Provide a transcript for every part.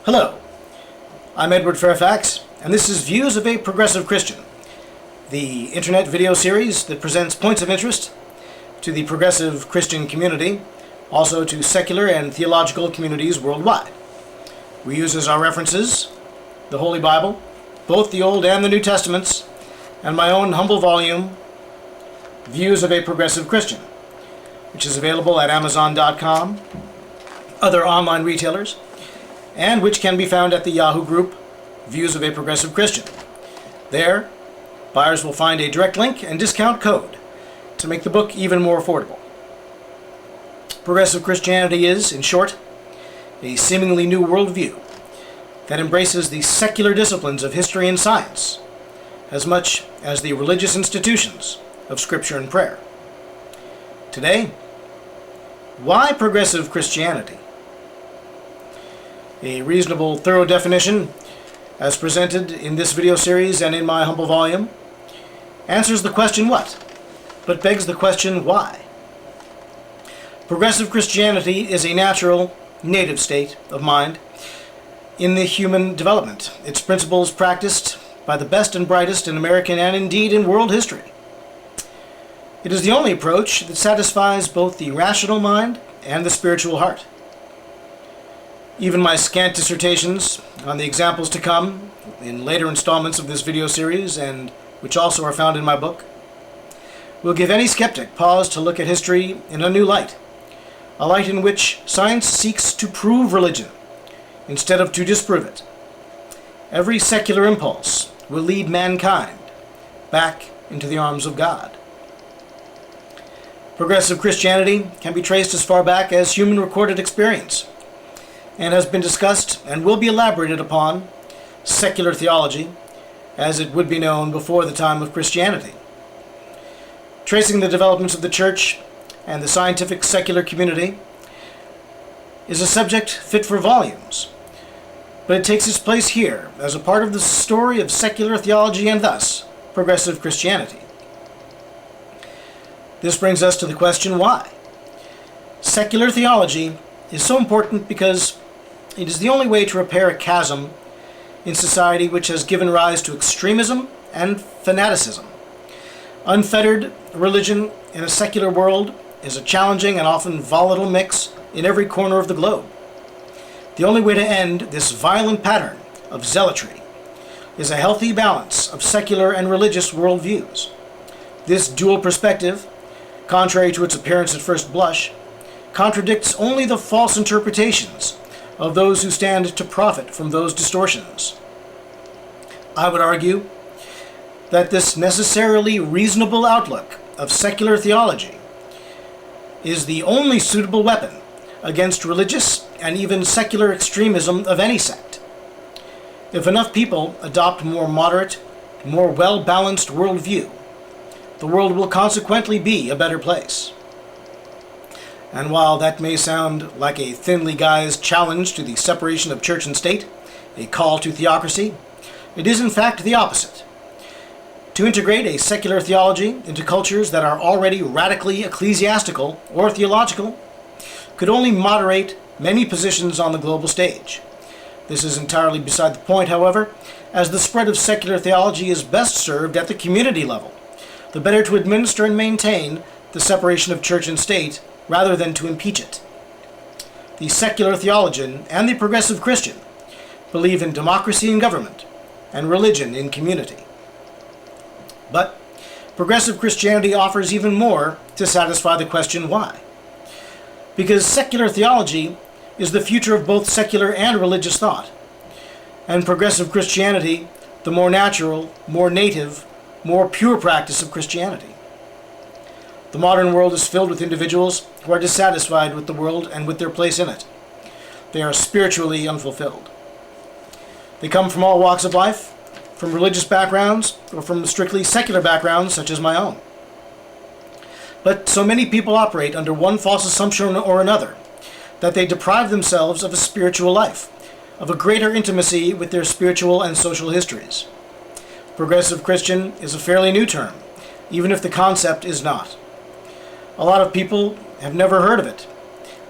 Hello, I'm Edward Fairfax, and this is Views of a Progressive Christian, the internet video series that presents points of interest to the progressive Christian community, also to secular and theological communities worldwide. We use as our references the Holy Bible, both the Old and the New Testaments, and my own humble volume, Views of a Progressive Christian, which is available at Amazon.com, other online retailers, and which can be found at the Yahoo group, Views of a Progressive Christian. There, buyers will find a direct link and discount code to make the book even more affordable. Progressive Christianity is, in short, a seemingly new worldview that embraces the secular disciplines of history and science as much as the religious institutions of Scripture and prayer. Today, why progressive Christianity? A reasonable, thorough definition, as presented in this video series and in my humble volume, answers the question what, but begs the question why. Progressive Christianity is a natural, native state of mind in the human development, its principles practiced by the best and brightest in American and indeed in world history. It is the only approach that satisfies both the rational mind and the spiritual heart. Even my scant dissertations on the examples to come in later installments of this video series, and which also are found in my book, will give any skeptic pause to look at history in a new light, a light in which science seeks to prove religion instead of to disprove it. Every secular impulse will lead mankind back into the arms of God. Progressive Christianity can be traced as far back as human recorded experience, and has been discussed and will be elaborated upon secular theology, as it would be known before the time of Christianity. Tracing the developments of the church and the scientific secular community is a subject fit for volumes, but it takes its place here as a part of the story of secular theology and thus progressive Christianity. This brings us to the question why. Secular theology is so important because it is the only way to repair a chasm in society which has given rise to extremism and fanaticism. Unfettered religion in a secular world is a challenging and often volatile mix in every corner of the globe. The only way to end this violent pattern of zealotry is a healthy balance of secular and religious worldviews. This dual perspective, contrary to its appearance at first blush, contradicts only the false interpretations of those who stand to profit from those distortions. I would argue that this necessarily reasonable outlook of secular theology is the only suitable weapon against religious and even secular extremism of any sect. If enough people adopt more moderate, more well-balanced worldview, the world will consequently be a better place. And while that may sound like a thinly guised challenge to the separation of church and state, a call to theocracy, it is in fact the opposite. To integrate a secular theology into cultures that are already radically ecclesiastical or theological could only moderate many positions on the global stage. This is entirely beside the point, however, as the spread of secular theology is best served at the community level, the better to administer and maintain the separation of church and state rather than to impeach it. The secular theologian and the progressive Christian believe in democracy in government and religion in community. But progressive Christianity offers even more to satisfy the question why. Because secular theology is the future of both secular and religious thought, and progressive Christianity the more natural, more native, more pure practice of Christianity. The modern world is filled with individuals who are dissatisfied with the world and with their place in it. They are spiritually unfulfilled. They come from all walks of life, from religious backgrounds, or from strictly secular backgrounds such as my own. But so many people operate under one false assumption or another, that they deprive themselves of a spiritual life, of a greater intimacy with their spiritual and social histories. Progressive Christian is a fairly new term, even if the concept is not. A lot of people have never heard of it.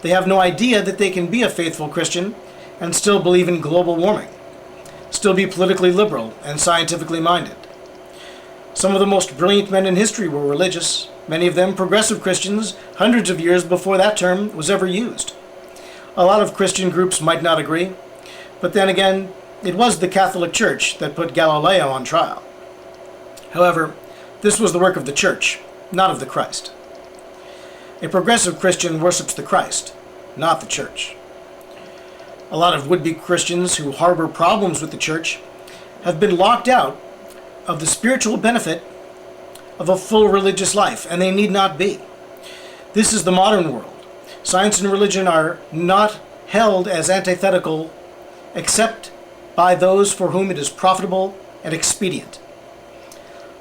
They have no idea that they can be a faithful Christian and still believe in global warming, still be politically liberal and scientifically minded. Some of the most brilliant men in history were religious, many of them progressive Christians, hundreds of years before that term was ever used. A lot of Christian groups might not agree, but then again, it was the Catholic Church that put Galileo on trial. However, this was the work of the Church, not of the Christ. A progressive Christian worships the Christ, not the Church. A lot of would-be Christians who harbor problems with the Church have been locked out of the spiritual benefit of a full religious life, and they need not be. This is the modern world. Science and religion are not held as antithetical except by those for whom it is profitable and expedient.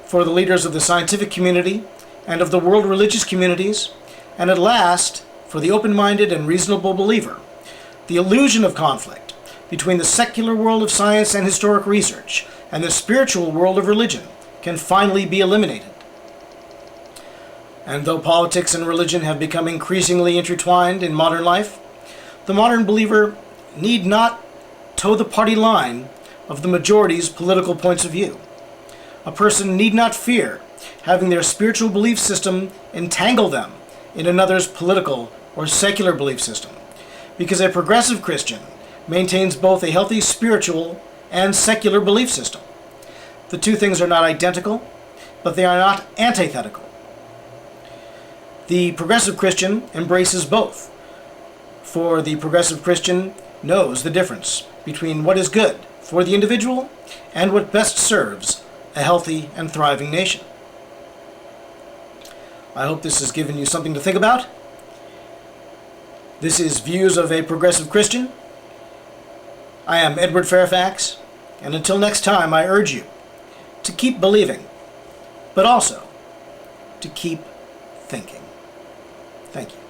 For the leaders of the scientific community and of the world religious communities, and at last, for the open-minded and reasonable believer, the illusion of conflict between the secular world of science and historic research and the spiritual world of religion can finally be eliminated. And though politics and religion have become increasingly intertwined in modern life, the modern believer need not toe the party line of the majority's political points of view. A person need not fear having their spiritual belief system entangle them in another's political or secular belief system, because a progressive Christian maintains both a healthy spiritual and secular belief system. The two things are not identical, but they are not antithetical. The progressive Christian embraces both, for the progressive Christian knows the difference between what is good for the individual and what best serves a healthy and thriving nation. I hope this has given you something to think about. This is Views of a Progressive Christian. I am Edward Fairfax, and until next time, I urge you to keep believing, but also to keep thinking. Thank you.